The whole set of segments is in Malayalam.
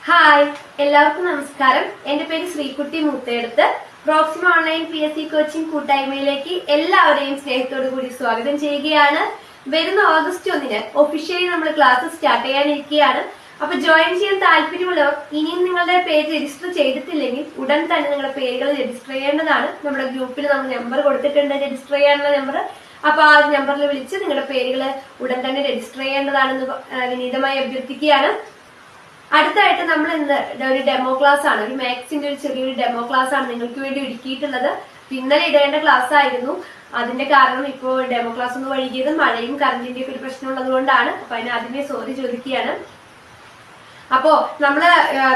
ഹായ്, എല്ലാവർക്കും നമസ്കാരം. എന്റെ പേര് Sreekutty Moothedath. Proxima online PSC coaching കൂട്ടായ്മയിലേക്ക് എല്ലാവരെയും സ്നേഹത്തോടു കൂടി സ്വാഗതം ചെയ്യുകയാണ്. വരുന്ന ഓഗസ്റ്റ് 1 ഒഫീഷ്യലി നമ്മൾ ക്ലാസ് സ്റ്റാർട്ട് ചെയ്യാനിരിക്കുകയാണ്. അപ്പൊ ജോയിൻ ചെയ്യാൻ താല്പര്യമുള്ളവർ ഇനിയും നിങ്ങളുടെ പേര് രജിസ്റ്റർ ചെയ്തിട്ടില്ലെങ്കിൽ ഉടൻ തന്നെ നിങ്ങളുടെ പേരുകൾ രജിസ്റ്റർ ചെയ്യേണ്ടതാണ്. നമ്മുടെ ഗ്രൂപ്പിൽ നമ്മൾ നമ്പർ കൊടുത്തിട്ടുണ്ട്, രജിസ്റ്റർ ചെയ്യാനുള്ള നമ്പർ. അപ്പൊ ആ നമ്പറിൽ വിളിച്ച് നിങ്ങളുടെ പേരുകൾ ഉടൻ തന്നെ രജിസ്റ്റർ ചെയ്യേണ്ടതാണെന്ന് വിനീതമായി അഭ്യർത്ഥിക്കുകയാണ്. അടുത്തായിട്ട് നമ്മൾ ഇന്ന് ഒരു ഡെമോ ക്ലാസ് ആണ്, ഒരു മാത്സിന്റെ ഒരു ചെറിയൊരു ഡെമോ ക്ലാസ് ആണ് നിങ്ങൾക്ക് വേണ്ടി ഒരുക്കിയിട്ടുള്ളത്. ഇന്നലെ ഇടേണ്ട ക്ലാസ് ആയിരുന്നു. അതിന്റെ കാരണം ഇപ്പോൾ ഡെമോ ക്ലാസ് ഒന്ന് വൈകിയത് മഴയും കറണ്ടിന്റെ ഒക്കെ ഒരു പ്രശ്നം ഉള്ളത് കൊണ്ടാണ്. അപ്പൊ അതിനെ സോറി ചോദിക്കുകയാണ്. അപ്പോ നമ്മള്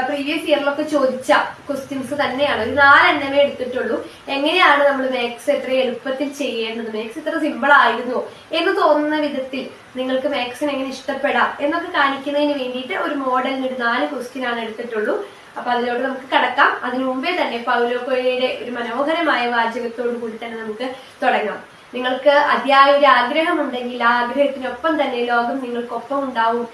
പ്രീവിയസ് ഇയറിലൊക്കെ ചോദിച്ച ക്വസ്റ്റ്യൻസ് തന്നെയാണ്, ഒരു 4 എണ്ണമേ എടുത്തിട്ടുള്ളൂ. എങ്ങനെയാണ് നമ്മൾ മാത്സ് എത്ര എളുപ്പത്തിൽ ചെയ്യേണ്ടത്, മാത്സ് ഇത്ര സിമ്പിൾ ആയിരുന്നു എന്ന് തോന്നുന്ന വിധത്തിൽ നിങ്ങൾക്ക് മാത്സിന് എങ്ങനെ ഇഷ്ടപ്പെടാം എന്നൊക്കെ കാണിക്കുന്നതിന് വേണ്ടിയിട്ട് ഒരു മോഡലിന് ഒരു 4 ക്വസ്റ്റ്യൻ ആണ് എടുത്തിട്ടുള്ളൂ. അപ്പൊ അതിലോട്ട് നമുക്ക് കടക്കാം. അതിനു മുമ്പേ തന്നെ പൗലോ കൊയ്ലോയുടെ ഒരു മനോഹരമായ വാചകത്തോടു കൂടി തന്നെ നമുക്ക് തുടങ്ങാം. നിങ്ങൾക്ക് അതിയായ ഒരു ആഗ്രഹമുണ്ടെങ്കിൽ ആ ആഗ്രഹത്തിനൊപ്പം തന്നെ ലോകം നിങ്ങൾക്കൊപ്പം ഉണ്ടാവും,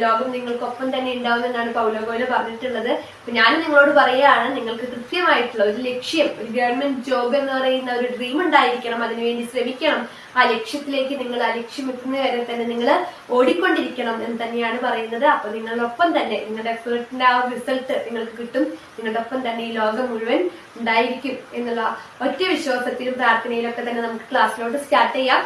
ലോകം നിങ്ങൾക്കൊപ്പം തന്നെ ഉണ്ടാവും എന്നാണ് പൗലോ കൊയ്ലോ പറഞ്ഞിട്ടുള്ളത്. അപ്പൊ ഞാൻ നിങ്ങളോട് പറയുകയാണ്, നിങ്ങൾക്ക് കൃത്യമായിട്ടുള്ള ഒരു ലക്ഷ്യം, ഒരു ഗവൺമെന്റ് ജോബ് എന്ന് പറയുന്ന ഒരു ഡ്രീം ഉണ്ടായിരിക്കണം. അതിനുവേണ്ടി ശ്രമിക്കണം. ആ ലക്ഷ്യത്തിലേക്ക് നിങ്ങൾ ആ ലക്ഷ്യം എത്തുന്ന വരെ തന്നെ നിങ്ങൾ ഓടിക്കൊണ്ടിരിക്കണം എന്ന് തന്നെയാണ് പറയുന്നത്. അപ്പൊ നിങ്ങളൊപ്പം തന്നെ നിങ്ങളുടെ എഫേർട്ടിന്റെ ആ റിസൾട്ട് നിങ്ങൾക്ക് കിട്ടും. നിങ്ങളുടെ ഒപ്പം തന്നെ ഈ ലോകം മുഴുവൻ ഉണ്ടായിരിക്കും എന്നുള്ള ഒറ്റ വിശ്വാസത്തിലും പ്രാർത്ഥനയിലും ഒക്കെ തന്നെ നമുക്ക് ക്ലാസ്സിലോട്ട് സ്റ്റാർട്ട് ചെയ്യാം.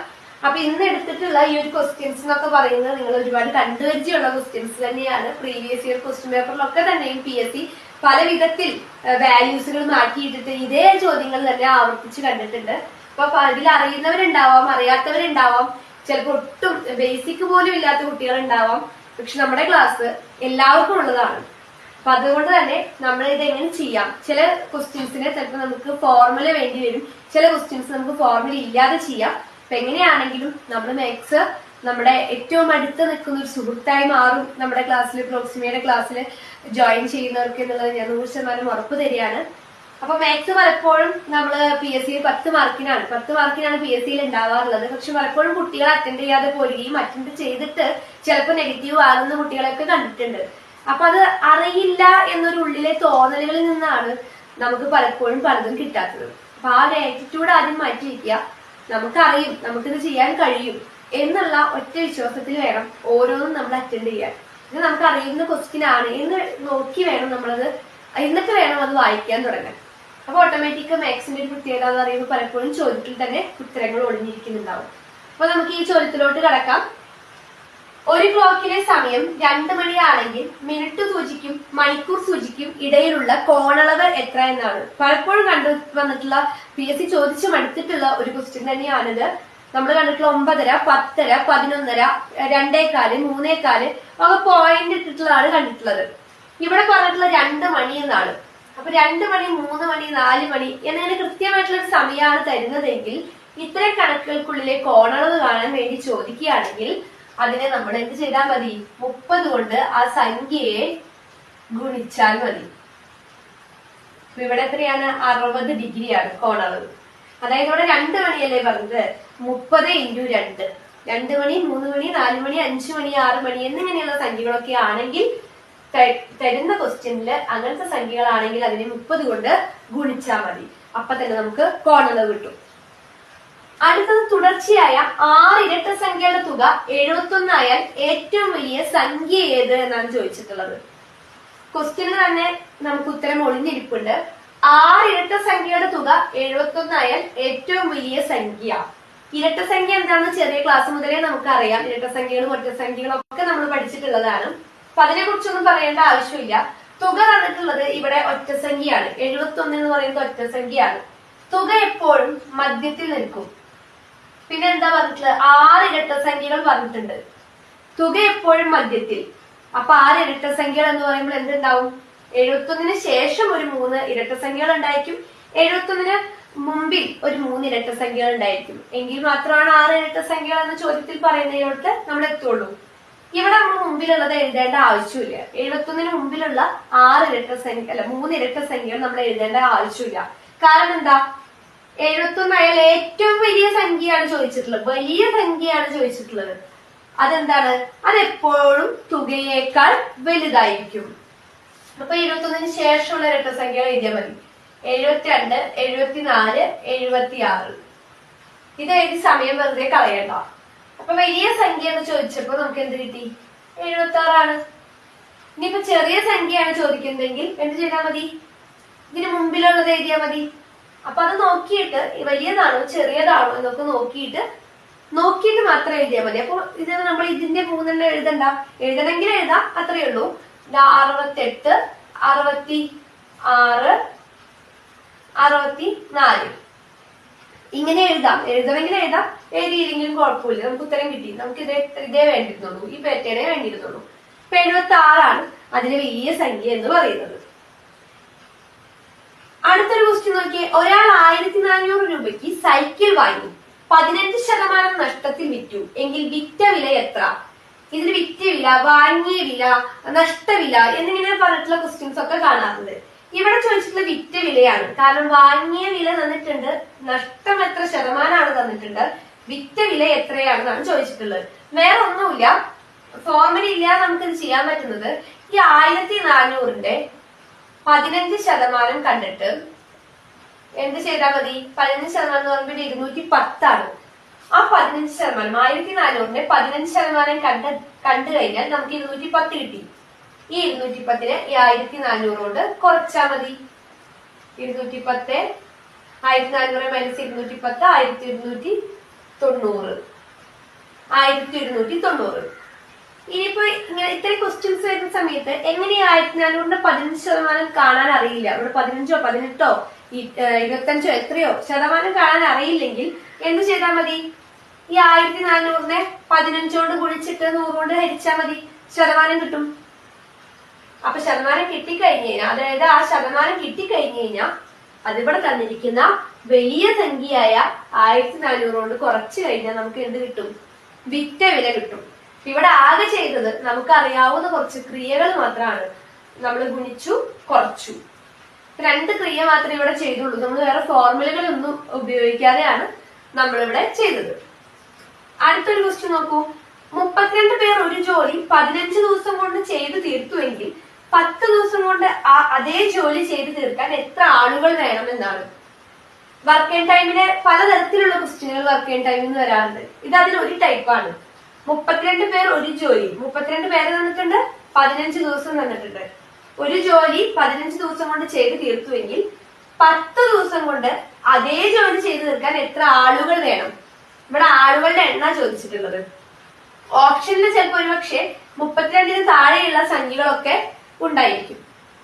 അപ്പൊ ഇന്ന് എടുത്തിട്ടുള്ള ഈ ഒരു ക്വസ്റ്റ്യൻസ് എന്നൊക്കെ പറയുന്നത് നിങ്ങൾ ഒരുപാട് കണ്ടുപരിചയമുള്ള ക്വസ്റ്റ്യൻസ് തന്നെയാണ്. പ്രീവിയസ് ഇയർ ക്വസ്റ്റ്യൻ പേപ്പറിലൊക്കെ തന്നെയും PSC പല വിധത്തിൽ വാല്യൂസുകൾ മാറ്റിയിട്ടിട്ട് ഇതേ ചോദ്യങ്ങൾ തന്നെ ആവർത്തിച്ച് കണ്ടിട്ടുണ്ട്. അപ്പൊ അതിൽ അറിയുന്നവരുണ്ടാവാം, അറിയാത്തവരുണ്ടാവാം, ചിലപ്പോൾ ഒട്ടും ബേസിക് പോലും ഇല്ലാത്ത കുട്ടികളുണ്ടാവാം. പക്ഷെ നമ്മുടെ ക്ലാസ് എല്ലാവർക്കും ഉള്ളതാണ്. അപ്പൊ അതുകൊണ്ട് തന്നെ നമ്മൾ ഇത് എങ്ങനെ ചെയ്യാം, ചില ക്വസ്റ്റ്യൻസിന് ചിലപ്പോൾ നമുക്ക് ഫോർമുല വേണ്ടി വരും, ചില ക്വസ്റ്റ്യൻസ് നമുക്ക് ഫോർമുല ഇല്ലാതെ ചെയ്യാം. അപ്പൊ എങ്ങനെയാണെങ്കിലും നമ്മൾ മാത്സ് നമ്മുടെ ഏറ്റവും അടുത്ത് നിൽക്കുന്ന ഒരു സുഹൃത്തായി മാറും നമ്മുടെ ക്ലാസ്സിൽ, പ്രോക്സിമയുടെ ക്ലാസ്സിൽ ജോയിൻ ചെയ്യുന്നവർക്ക് എന്നുള്ളത് ഞാൻ 100% ഉറപ്പ് തരികയാണ്. അപ്പൊ മാത്സ് പലപ്പോഴും നമ്മള് PSC 10 മാർക്കിനാണ് PSC ഉണ്ടാവാറുള്ളത്. പക്ഷെ പലപ്പോഴും കുട്ടികൾ അറ്റൻഡ് ചെയ്യാതെ പോരുകയും അറ്റൻഡ് ചെയ്തിട്ട് ചിലപ്പോൾ നെഗറ്റീവ് ആകുന്ന കുട്ടികളെയൊക്കെ കണ്ടിട്ടുണ്ട്. അപ്പൊ അത് അറിയില്ല എന്നൊരു ഉള്ളിലെ തോന്നലുകളിൽ നിന്നാണ് നമുക്ക് പലപ്പോഴും പലതും കിട്ടാത്തത്. അപ്പൊ ആ ഒരു ആറ്റിറ്റ്യൂഡ് ആദ്യം മാറ്റി വയ്ക്കുക. നമുക്കറിയും, നമുക്കിത് ചെയ്യാൻ കഴിയും എന്നുള്ള ഒറ്റ വിശ്വാസത്തിൽ വേണം ഓരോന്നും നമ്മൾ അറ്റൻഡ് ചെയ്യാൻ. ഇത് നമുക്ക് അറിയുന്ന ക്വസ്റ്റ്യൻ ആണ് എന്ന് നോക്കി വേണം നമ്മളത്, എന്നിട്ട് വേണം അത് വായിക്കാൻ തുടങ്ങാൻ. അപ്പൊ ഓട്ടോമാറ്റിക് മാത്സിന്റെ ഒരു പ്രത്യേകത എന്ന് പറയുമ്പോൾ പലപ്പോഴും ചോദ്യത്തിൽ തന്നെ ഉത്തരങ്ങൾ ഒളിഞ്ഞിരിക്കുന്നുണ്ടാവും. അപ്പൊ നമുക്ക് ഈ ചോദ്യത്തിലോട്ട് കടക്കാം. ഒരു ക്ലോക്കിലെ സമയം 2 മണിയാണെങ്കിൽ മിനിറ്റ് സൂചിക്കും മണിക്കൂർ സൂചിക്കും ഇടയിലുള്ള കോണളവ് എത്ര എന്നാണ്. പലപ്പോഴും വന്നിട്ടുള്ള PSC ചോദിച്ചു മടുത്തിട്ടുള്ള ഒരു ക്വസ്റ്റ്യൻ തന്നെയാണിത്. നമ്മൾ കണ്ടിട്ടുള്ള 9:30, 10:30, 11:30, 2:15, 3:15 ഒക്കെ പോയിന്റ് ഇട്ടിട്ടുള്ളതാണ് കണ്ടിട്ടുള്ളത്. ഇവിടെ പറഞ്ഞിട്ടുള്ള 2 മണി എന്നാണ്. അപ്പൊ 2 മണി, 3 മണി, 4 മണി എന്നിങ്ങനെ കൃത്യമായിട്ടുള്ള ഒരു സമയമാണ് തരുന്നതെങ്കിൽ ഇത്തരം കണക്കുകൾക്കുള്ളിലെ കോണളവ് കാണാൻ വേണ്ടി ചോദിക്കുകയാണെങ്കിൽ അതിനെ നമ്മൾ എന്ത് ചെയ്താൽ മതി, 30 കൊണ്ട് ആ സംഖ്യയെ ഗുണിച്ചാൽ മതി. ഇവിടെ എത്രയാണ്, 60 ഡിഗ്രിയാണ് കോണളവ്. അതായത് ഇവിടെ 2 മണിയല്ലേ പറഞ്ഞത്, 30 × 2, 2 മണി, 3 മണി, 4 മണി, 5 മണി, 6 മണി എന്നിങ്ങനെയുള്ള സംഖ്യകളൊക്കെ ആണെങ്കിൽ തരുന്ന ക്വസ്റ്റ്യനില് അങ്ങനത്തെ സംഖ്യകളാണെങ്കിൽ അതിനെ 30 കൊണ്ട് ഗുണിച്ചാൽ മതി. അപ്പൊ തന്നെ നമുക്ക് കോണളവ് കിട്ടും. അടുത്തത് തുടർച്ചയായ 6 ഇരട്ട സംഖ്യയുടെ തുക 71 ആയാൽ ഏറ്റവും വലിയ സംഖ്യ ഏത് എന്നാണ് ചോദിച്ചിട്ടുള്ളത്. ക്വസ്റ്റ്യനിൽ തന്നെ നമുക്ക് ഉത്തരം ഒളിഞ്ഞിരിപ്പുണ്ട്. 6 ഇരട്ട സംഖ്യയുടെ തുക 71 ആയാൽ ഏറ്റവും വലിയ സംഖ്യ. ഇരട്ട സംഖ്യ എന്താണെന്ന് ചെറിയ ക്ലാസ് മുതലേ നമുക്കറിയാം. ഇരട്ട സംഖ്യകളും ഒറ്റ സംഖ്യകളും ഒക്കെ നമ്മൾ പഠിച്ചിട്ടുള്ളതാണ്. അപ്പൊ അതിനെ കുറിച്ചൊന്നും പറയേണ്ട ആവശ്യമില്ല. തുക തന്നിട്ടുള്ളത് ഇവിടെ ഒറ്റ സംഖ്യയാണ്. 71 എന്ന് പറയുന്നത് ഒറ്റ സംഖ്യയാണ്. തുക എപ്പോഴും മധ്യത്തിൽ നിൽക്കും. പിന്നെ എന്താ പറഞ്ഞിട്ടുള്ളത്, 6 ഇരട്ട സംഖ്യകൾ പറഞ്ഞിട്ടുണ്ട്, തുക എപ്പോഴും മധ്യത്തിൽ. അപ്പൊ 6 ഇരട്ട സംഖ്യകൾ എന്ന് പറയുമ്പോൾ എന്തുണ്ടാവും, 71 ശേഷം ഒരു 3 ഇരട്ട സംഖ്യകൾ ഉണ്ടായിരിക്കും, 71 മുമ്പിൽ ഒരു 3 ഇരട്ട സംഖ്യകൾ ഉണ്ടായിരിക്കും. എങ്കിൽ മാത്രമാണ് 6 ഇരട്ട സംഖ്യകൾ എന്ന ചോദ്യത്തിൽ പറയുന്നതിലോട്ട് നമ്മൾ എത്തുള്ളൂ. ഇവിടെ നമ്മൾ മുമ്പിലുള്ളത് എഴുതേണ്ട ആവശ്യമില്ല. 71 മുമ്പിലുള്ള 6 ഇരട്ട സംഖ്യ അല്ല 3 ഇരട്ട സംഖ്യകൾ നമ്മൾ എഴുതേണ്ട ആവശ്യമില്ല. കാരണം എന്താ, 71 ആയാൽ ഏറ്റവും വലിയ സംഖ്യയാണ് ചോദിച്ചിട്ടുള്ളത്, വലിയ സംഖ്യയാണ് ചോദിച്ചിട്ടുള്ളത്. അതെന്താണ്, അതെപ്പോഴും തുകയേക്കാൾ വലുതായിരിക്കും. അപ്പൊ 21ന് ശേഷമുള്ള ഇരട്ടസംഖ്യകൾ എഴുതിയാൽ മതി. 72, 74, 76. ഇത് എഴുതി സമയം വെറുതെ കളയണ്ട. അപ്പൊ വലിയ സംഖ്യ എന്ന് ചോദിച്ചപ്പോ നമുക്ക് എന്ത് കിട്ടി? 76 ഇനിയിപ്പോ ചെറിയ സംഖ്യയാണ് ചോദിക്കുന്നതെങ്കിൽ എന്ത് ചെയ്താൽ മതി? ഇതിന് മുമ്പിലുള്ളത് എഴുതിയാൽ മതി. അപ്പൊ അത് നോക്കിയിട്ട് വലിയതാണോ ചെറിയതാണോ എന്നൊക്കെ നോക്കിയിട്ട് മാത്രം എഴുതിയാൽ മതി. അപ്പൊ ഇത് നമ്മൾ ഇതിന്റെ 3 എഴുതണ്ട. എഴുതണമെങ്കിൽ എഴുതാം, അത്രയേ ഉള്ളൂ. 68, 66, 64 ഇങ്ങനെ എഴുതണമെങ്കിൽ എഴുതാം, എഴുതിയില്ലെങ്കിലും കുഴപ്പമില്ല. നമുക്ക് ഉത്തരം കിട്ടി. നമുക്ക് ഇതേ വേണ്ടിയിരുന്നുള്ളൂ, ഈ പേറ്റേണേ വേണ്ടിയിരുന്നുള്ളൂ. ഇപ്പൊ 76 അതിന് വലിയ സംഖ്യ എന്ന് പറയുന്നത്. അടുത്തൊരു ക്വസ്റ്റ്യൻ നോക്കിയേ. ഒരാൾ 1400 രൂപയ്ക്ക് സൈക്കിൾ വാങ്ങി 15% നഷ്ടത്തിൽ വിറ്റു എങ്കിൽ വിറ്റ വില എത്ര? ഇതിന് വിറ്റ വില, വാങ്ങിയ വില, നഷ്ടവില എന്നിങ്ങനെ പറഞ്ഞിട്ടുള്ള ക്വസ്റ്റ്യൻസ് ഒക്കെ കാണാറുണ്ട്. ഇവിടെ ചോദിച്ചിട്ടുള്ള വിറ്റ വിലയാണ്. കാരണം വാങ്ങിയ വില തന്നിട്ടുണ്ട്, നഷ്ടം എത്ര ശതമാനമാണ് തന്നിട്ടുണ്ട്, വിറ്റ വില എത്രയാണെന്നാണ് ചോദിച്ചിട്ടുള്ളത്. വേറെ ഒന്നുമില്ല, ഫോർമുല ഇല്ലാതെ നമുക്കിത് ചെയ്യാൻ പറ്റുന്നത് ഈ 1400ന്റെ 15% കണ്ടിട്ട് എന്ത് ചെയ്താൽ മതി? 15% എന്ന് പറയുമ്പോൾ 210 ആ 15%, 1400ന്റെ 15% കണ്ടു കഴിഞ്ഞാൽ നമുക്ക് 210 കിട്ടി. ഈ 210നെ ഈ 1400 കൊണ്ട് കുറച്ചാൽ മതി. 210 1400 മൈനസ് 210 1290. 1290. ഇനിയിപ്പോ ഇങ്ങനെ ഇത്രയും ക്വസ്റ്റ്യൻസ് വരുന്ന സമയത്ത് എങ്ങനെ 1400ന്റെ 15% കാണാൻ അറിയില്ല, ഇവിടെ 15ഓ 18ഓ 25ഓ എത്രയോ ശതമാനം കാണാൻ അറിയില്ലെങ്കിൽ എന്ത് ചെയ്താൽ മതി? ഈ 1400നെ 15 കൊണ്ട് ഗുണിച്ചിട്ട് 100 കൊണ്ട് ഹരിച്ചാൽ മതി, ശതമാനം കിട്ടും. അപ്പൊ ശതമാനം കിട്ടിക്കഴിഞ്ഞു കഴിഞ്ഞാൽ, അതായത് ആ ശതമാനം കിട്ടിക്കഴിഞ്ഞു കഴിഞ്ഞാൽ അതിവിടെ തന്നിരിക്കുന്ന വലിയ സംഖ്യയായ 1400 കൊണ്ട് കുറച്ച് കഴിഞ്ഞാൽ നമുക്ക് എന്ത് കിട്ടും? വിറ്റ വില കിട്ടും. ഇവിടെ ആകെ ചെയ്തത് നമുക്കറിയാവുന്ന കുറച്ച് ക്രിയകൾ മാത്രമാണ്. നമ്മൾ ഗുണിച്ചു, കുറച്ചു, 2 ക്രിയ മാത്രമേ ഇവിടെ ചെയ്തുള്ളൂ. നമ്മൾ വേറെ ഫോർമുലകളൊന്നും ഉപയോഗിക്കാതെയാണ് നമ്മളിവിടെ ചെയ്തത്. അടുത്തൊരു ക്വസ്റ്റ്യൻ നോക്കൂ. 32 പേർ ഒരു ജോലി 15 ദിവസം കൊണ്ട് ചെയ്തു തീർത്തുവെങ്കിൽ 10 ദിവസം കൊണ്ട് അതേ ജോലി ചെയ്തു തീർക്കാൻ എത്ര ആളുകൾ വേണമെന്നാണ്. വർക്ക് ആൻഡ് ടൈമിലെ പലതരത്തിലുള്ള ക്വസ്റ്റ്യനുകൾ വർക്ക് ആൻഡ് ടൈമിൽ നിന്ന് വരാറുണ്ട്. ഇത് അതിലൊരു ടൈപ്പാണ്. 32 പേർ ഒരു ജോലി, 32 പേര് തന്നിട്ടുണ്ട്, 15 ദിവസം തന്നിട്ടുണ്ട്. ഒരു ജോലി 15 ദിവസം കൊണ്ട് ചെയ്ത് തീർത്തുവെങ്കിൽ 10 ദിവസം കൊണ്ട് അതേ ജോലി ചെയ്തു തീർക്കാൻ എത്ര ആളുകൾ വേണം? ഇവിടെ ആളുകളുടെ എണ്ണ ചോദിച്ചിട്ടുള്ളത്. ഓപ്ഷനിൽ ചിലപ്പോൾ ഒരുപക്ഷെ 32ന് താഴെയുള്ള സംഖ്യകളൊക്കെ ഉണ്ടായിരിക്കും.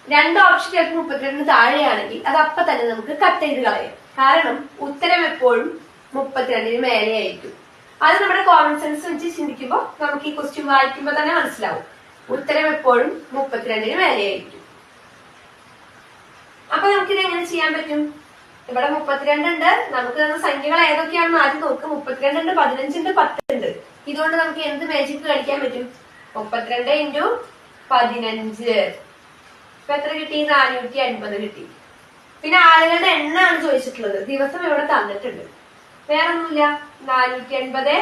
2 ഓപ്ഷൻ ചിലപ്പോൾ 32ന് താഴെയാണെങ്കിൽ അത് അപ്പൊ തന്നെ നമുക്ക് കട്ട് ചെയ്ത് കളയാം. കാരണം ഉത്തരം എപ്പോഴും 32ന് മേലെ ആയിരിക്കും. അത് നമ്മുടെ കോമൺ സെൻസ് വെച്ച് ചിന്തിക്കുമ്പോൾ നമുക്ക് ഈ ക്വസ്റ്റ്യൻ വായിക്കുമ്പോൾ തന്നെ മനസ്സിലാവും. ഉത്തരം എപ്പോഴും 32ന് മേലെയായിരിക്കും. അപ്പൊ നമുക്കിത് എങ്ങനെ ചെയ്യാൻ പറ്റും? ഇവിടെ 32 ഉണ്ട്, നമുക്ക് തന്ന സംഖ്യകൾ ഏതൊക്കെയാണെന്ന് ആദ്യം നോക്കുക. 32 ഉണ്ട്, 15 ഉണ്ട്, 10 ഉണ്ട്. ഇതുകൊണ്ട് നമുക്ക് എന്ത് മാജിക് കളിക്കാൻ പറ്റും? 32 ഇൻറ്റു 15. ഇപ്പൊ എത്ര കിട്ടി? 450 കിട്ടി. പിന്നെ ആളുകളുടെ എണ്ണമാണ് ചോദിച്ചിട്ടുള്ളത്. ദിവസം ഇവിടെ തന്നിട്ടുണ്ട്, വേറെ ഒന്നുമില്ല. 450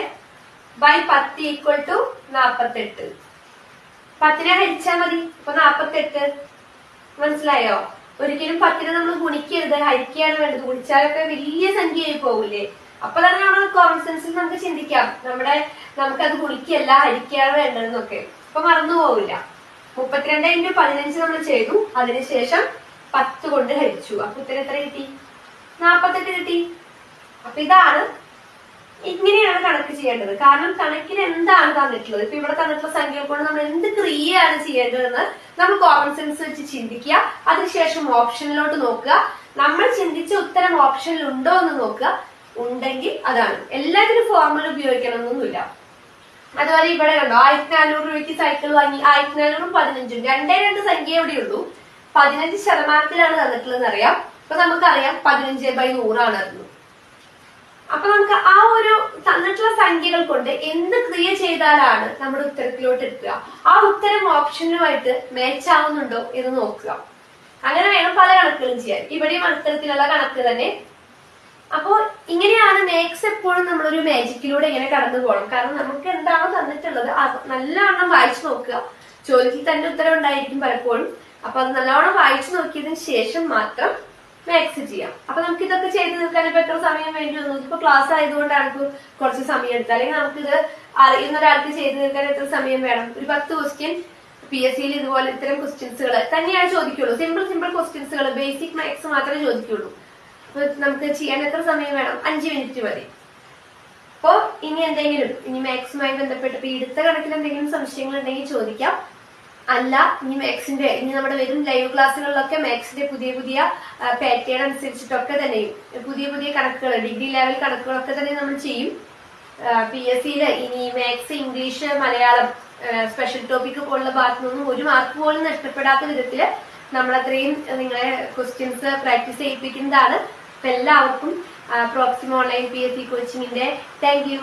ബൈ 10 ഈക്വൽ ടു 48. 10നെ ഹരിച്ചാൽ മതി. ഇപ്പൊ 48. മനസ്സിലായോ? ഒരിക്കലും 10നെ നമ്മൾ ഗുണിക്കരുത്, ഹരിക്കുകയാണ് വേണ്ടത്. ഗുണിച്ചാലൊക്കെ വലിയ സംഖ്യയായി പോകില്ലേ? അപ്പൊ തന്നെ നമ്മുടെ കോമൺ സെൻസിൽ നമുക്ക് ചിന്തിക്കാം, നമുക്കത് ഗുണിക്കല്ല ഹരിക്കുകയാണ് വേണ്ടതെന്നൊക്കെ. അപ്പൊ മറന്നു പോവില്ല. 32 ഇൻറ്റു 15 നമ്മൾ ചെയ്തു, അതിനുശേഷം 10 കൊണ്ട് ഹരിച്ചു. അപ്പൊ ഉത്തരം എത്ര കിട്ടി? 48 കിട്ടി. അപ്പൊ ഇങ്ങനെയാണ് കണക്ക് ചെയ്യേണ്ടത്. കാരണം കണക്കിന് എന്താണ് തന്നിട്ടുള്ളത്? ഇപ്പൊ ഇവിടെ തന്നിട്ടുള്ള സംഖ്യകൾ കൊണ്ട് നമ്മൾ എന്ത് ക്രിയയാണ് ചെയ്യേണ്ടതെന്ന് നമ്മൾ കോമൺ സെൻസ് വെച്ച് ചിന്തിക്കുക. അതിനുശേഷം ഓപ്ഷനിലോട്ട് നോക്കുക. നമ്മൾ ചിന്തിച്ച ഉത്തരം ഓപ്ഷനിൽ ഉണ്ടോ എന്ന് നോക്കുക. ഉണ്ടെങ്കിൽ അതാണ്. എല്ലാത്തിനും ഫോർമുല ഉപയോഗിക്കണം എന്നൊന്നുമില്ല. അതുപോലെ ഇവിടെ കണ്ടോ, 1400 രൂപയ്ക്ക് സൈക്കിൾ വാങ്ങി. 1400ഉം 15ഉം 2 സംഖ്യ എവിടെയുള്ളൂ. 15% തന്നിട്ടുള്ളതെന്ന് അറിയാം. അപ്പൊ നമുക്കറിയാം 15/100 ആണ്. അപ്പൊ നമുക്ക് ആ ഒരു തന്നിട്ടുള്ള സംഖ്യകൾ കൊണ്ട് എന്ത് ക്രിയ ചെയ്താലാണ് നമ്മുടെ ഉത്തരത്തിലോട്ട് എത്തുക, ആ ഉത്തരം ഓപ്ഷനുമായിട്ട് മാച്ച് ആവുന്നുണ്ടോ എന്ന് നോക്കുക. അങ്ങനെ വേണം പല കണക്കുകളും ചെയ്യാൻ. ഇവിടെയും അത്തരത്തിലുള്ള കണക്ക് തന്നെ. അപ്പോ ഇങ്ങനെയാണ് മാത്സ് എപ്പോഴും നമ്മളൊരു മാജിക്കിലൂടെ ഇങ്ങനെ കടന്നു പോകണം. കാരണം നമുക്ക് എന്താണോ തന്നിട്ടുള്ളത് നല്ലവണ്ണം വായിച്ചു നോക്കുക. ചോദ്യത്തിൽ തന്നെ ഉത്തരം ഉണ്ടായിരിക്കും പലപ്പോഴും. അപ്പൊ അത് നല്ലോണം വായിച്ചു നോക്കിയതിന് ശേഷം മാത്രം മാത്സ് ചെയ്യാം. അപ്പൊ നമുക്ക് ഇതൊക്കെ ചെയ്ത് തീർക്കാൻ ഇപ്പൊ എത്ര സമയം വേണ്ടി വന്നു? ഇപ്പൊ ക്ലാസ് ആയതുകൊണ്ടാണ് കുറച്ച് സമയം എടുത്തത്. അല്ലെങ്കിൽ നമുക്കിത് അറിയുന്ന ഒരാൾക്ക് ചെയ്ത് തീർക്കാൻ എത്ര സമയം വേണം? ഒരു 10 ക്വസ്റ്റ്യൻ PSC ഇതുപോലെ ഇത്തരം ക്വസ്റ്റ്യൻസുകൾ തന്നെയാണ് ചോദിക്കുള്ളൂ. സിമ്പിൾ ക്വസ്റ്റ്യൻസുകൾ, ബേസിക് മാത്സ് മാത്രമേ ചോദിക്കുള്ളൂ. അപ്പൊ നമുക്ക് ചെയ്യാൻ എത്ര സമയം വേണം? 5 മിനിറ്റ് മതി. അപ്പോ ഇനി മാത്സുമായി ബന്ധപ്പെട്ട് ഇപ്പൊ എടുത്ത കണക്കിൽ എന്തെങ്കിലും സംശയങ്ങൾ ഉണ്ടെങ്കിൽ ചോദിക്കാം. അല്ല, ഇനി നമ്മുടെ വരും ലൈവ് ക്ലാസ്സുകളിലൊക്കെ മാത്സിന്റെ പുതിയ പാറ്റേൺ അനുസരിച്ചിട്ടൊക്കെ തന്നെയും പുതിയ കണക്കുകൾ, ഡിഗ്രി ലെവൽ കണക്കുകളൊക്കെ തന്നെ നമ്മൾ ചെയ്യും. PSCയില് ഇനി maths, English, Malayalam, special topic പോലുള്ള ഭാഗത്തു നിന്നും ഒരു മാർക്ക് പോലും നഷ്ടപ്പെടാത്ത വിധത്തില് നമ്മളത്രയും നിങ്ങളെ ക്വസ്റ്റ്യൻസ് പ്രാക്ടീസ് ചെയ്യിപ്പിക്കുന്നതാണ്. അപ്പൊ എല്ലാവർക്കും പ്രോക്സിമ ഓൺലൈൻ PSC കോച്ചിങ്ങിന്റെ താങ്ക് യു.